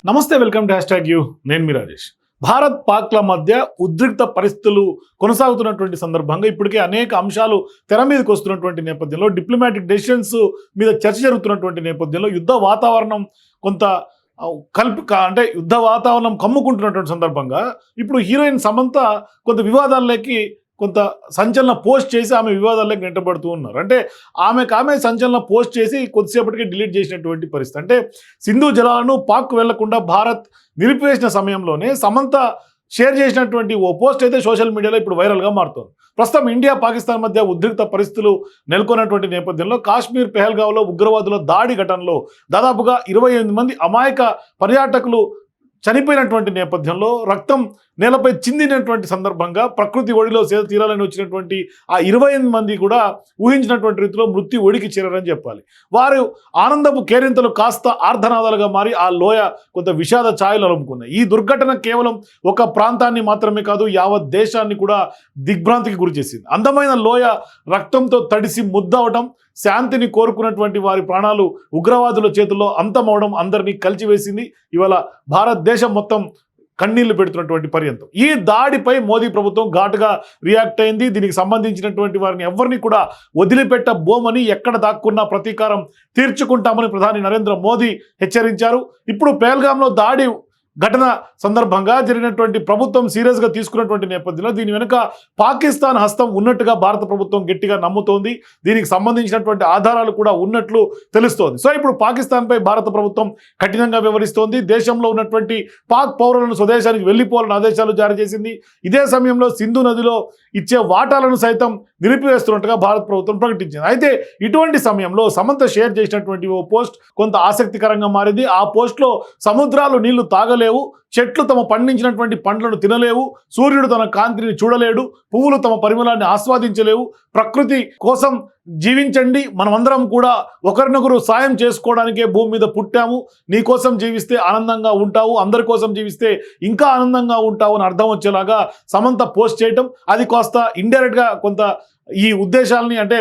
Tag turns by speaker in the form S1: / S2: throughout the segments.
S1: నమస్తే, welcome to #you. నేను మీ రాజేష్. భారత్ పాక్ల మధ్య ఉద్రిక్త పరిస్థితులు కొనసాగుతున్నటువంటి సందర్భంగా ఇప్పటికే అనేక అంశాలు తెర మీదకి వస్తున్నటువంటి నేపథ్యంలో, డిప్లొమాటిక్ డెసిషన్స్ మీద చర్చ జరుగుతున్నటువంటి నేపథ్యంలో యుద్ధ వాతావరణం కొంత అంటే యుద్ధ వాతావరణం కమ్ముకుంటున్నటువంటి సందర్భంగా ఇప్పుడు హీరోయిన్ సమంత కొంత వివాదాల్లోకి కొంత సంచలన పోస్ట్ చేసి ఆమె వివాదాల్లోకి నెట్టబడుతూ ఉన్నారు. అంటే ఆమె సంచలన పోస్ట్ చేసి కొద్దిసేపటికి డిలీట్ చేసినటువంటి పరిస్థితి. అంటే సింధు జలాలను పాక్ వెళ్లకుండా భారత్ నిలిపివేసిన సమయంలోనే సమంత షేర్ చేసినటువంటి ఓ పోస్ట్ అయితే సోషల్ మీడియాలో ఇప్పుడు వైరల్గా మారుతోంది. ప్రస్తుతం ఇండియా పాకిస్తాన్ మధ్య ఉద్రిక్త పరిస్థితులు నెలకొన్నటువంటి నేపథ్యంలో కాశ్మీర్ పెహల్గావ్లో ఉగ్రవాదుల దాడి ఘటనలో దాదాపుగా 28 మంది అమాయక పర్యాటకులు చనిపోయినటువంటి నేపథ్యంలో రక్తం నేలపై చిందినటువంటి సందర్భంగా ప్రకృతి ఒడిలో సేద తీరాలని వచ్చినటువంటి ఆ 28 మంది కూడా ఊహించినటువంటి రీతిలో మృత్యు ఒడికి చేరారని చెప్పాలి. వారు ఆనందపు కేరింతలు కాస్త ఆర్ధనాదాలుగా మారి ఆ లోయ కొంత విషాద ఛాయలు అలుముకున్నాయి. ఈ దుర్ఘటన కేవలం ఒక ప్రాంతాన్ని మాత్రమే కాదు, యావత్ దేశాన్ని కూడా దిగ్భ్రాంతికి గురి చేసింది. అందమైన లోయ రక్తంతో తడిసి ముద్దవడం, శాంతిని కోరుకున్నటువంటి వారి ప్రాణాలు ఉగ్రవాదుల చేతుల్లో అంతమవడం అందరినీ కలిచివేసింది. ఇవాళ భారతదేశం మొత్తం కన్నీళ్లు పెడుతున్నటువంటి పర్యంతం. ఈ దాడిపై మోదీ ప్రభుత్వం ఘాటుగా రియాక్ట్ అయింది. దీనికి సంబంధించినటువంటి వారిని ఎవరిని కూడా వదిలిపెట్టబోమని, ఎక్కడ దాక్కున్నా ప్రతీకారం తీర్చుకుంటామని ప్రధాని నరేంద్ర మోదీ హెచ్చరించారు. ఇప్పుడు పెహల్గాంలో దాడి ఘటన సందర్భంగా జరిగినటువంటి ప్రభుత్వం సీరియస్గా తీసుకున్నటువంటి నేపథ్యంలో దీని వెనుక పాకిస్తాన్ హస్తం ఉన్నట్టుగా భారత ప్రభుత్వం గట్టిగా నమ్ముతోంది. దీనికి సంబంధించినటువంటి ఆధారాలు కూడా ఉన్నట్లు తెలుస్తోంది. సో ఇప్పుడు పాకిస్తాన్పై భారత ప్రభుత్వం కఠినంగా వ్యవహరిస్తోంది. దేశంలో ఉన్నటువంటి పాక్ పౌరులను స్వదేశానికి వెళ్లిపోవాలని ఆదేశాలు జారీ చేసింది. ఇదే సమయంలో సింధు నదిలో ఇచ్చే వాటాలను సైతం నిలిపివేస్తున్నట్టుగా భారత ప్రభుత్వం ప్రకటించింది. అయితే ఇటువంటి సమయంలో సమంత షేర్ చేసినటువంటి ఓ పోస్ట్ కొంత ఆసక్తికరంగా మారింది. ఆ పోస్ట్లో సముద్రాలు నీళ్లు తాగలేవు, చెట్లు తమ పండించినటువంటి పండ్లను తినలేవు, సూర్యుడు తన కాంతిని చూడలేడు, పువ్వులు తమ పరిమళాన్ని ఆస్వాదించలేవు, ప్రకృతి కోసం జీవించండి, మనమందరం కూడా ఒకరినొకరు సాయం చేసుకోవడానికే భూమి మీద పుట్టాము, నీ కోసం జీవిస్తే ఆనందంగా ఉంటావు, అందరి కోసం జీవిస్తే ఇంకా ఆనందంగా ఉంటావు అని అర్థం వచ్చేలాగా సమంత పోస్ట్ చేయటం, అది కాస్త ఇండైరెక్ట్గా కొంత ఈ ఉద్దేశాలని, అంటే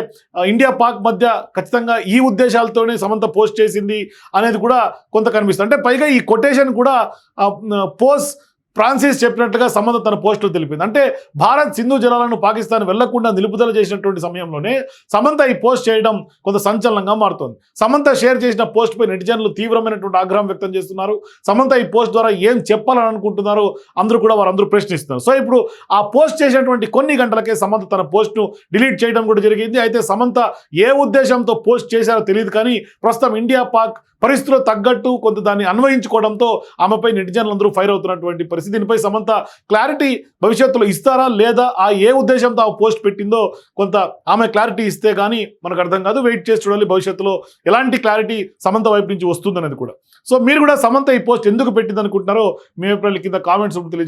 S1: ఇండియా పాక్ మధ్య ఖచ్చితంగా ఈ ఉద్దేశాలతోనే సమంత పోస్ట్ చేసింది అనేది కూడా కొంత కనిపిస్తుంది. అంటే పైగా ఈ కొటేషన్ కూడా ఫ్రాన్సిస్ చెప్పినట్టుగా సమంత తన పోస్టులో తెలిపింది. అంటే భారత్ సింధు జలాలను పాకిస్తాన్ వెళ్లకుండా నిలుపుదల చేసినటువంటి సమయంలోనే సమంత ఈ పోస్ట్ చేయడం కొంత సంచలనంగా మారుతోంది. సమంత షేర్ చేసిన పోస్ట్పై నెటిజన్లు తీవ్రమైనటువంటి ఆగ్రహం వ్యక్తం చేస్తున్నారు. సమంత ఈ పోస్ట్ ద్వారా ఏం చెప్పాలని అనుకుంటున్నారో వారందరూ ప్రశ్నిస్తున్నారు. సో ఇప్పుడు ఆ పోస్ట్ చేసినటువంటి కొన్ని గంటలకే సమంత తన పోస్ట్ను డిలీట్ చేయడం కూడా జరిగింది. అయితే సమంత ఏ ఉద్దేశంతో పోస్ట్ చేశారో తెలియదు, కానీ ప్రస్తుతం ఇండియా పాక్ పరిస్థితుల్లో తగ్గట్టు కొంత దాన్ని అన్వయించుకోవడంతో ఆమెపై నెటిజన్లందరూ ఫైర్ అవుతున్నటువంటి పరిస్థితి. దీనిపై సమంత క్లారిటీ భవిష్యత్తులో ఇస్తారా లేదా, ఆ ఏ ఉద్దేశంతో ఆ పోస్ట్ పెట్టిందో కొంత ఆమె క్లారిటీ ఇస్తే కానీ మనకు అర్థం కాదు. వెయిట్ చేసి చూడాలి భవిష్యత్తులో ఎలాంటి క్లారిటీ సమంత వైపు నుంచి వస్తుందనేది కూడా. సో మీరు కూడా సమంత ఈ పోస్ట్ ఎందుకు పెట్టింది అనుకుంటున్నారో మీ అభిప్రాయాలు కింద కామెంట్స్ తెలియజేయండి.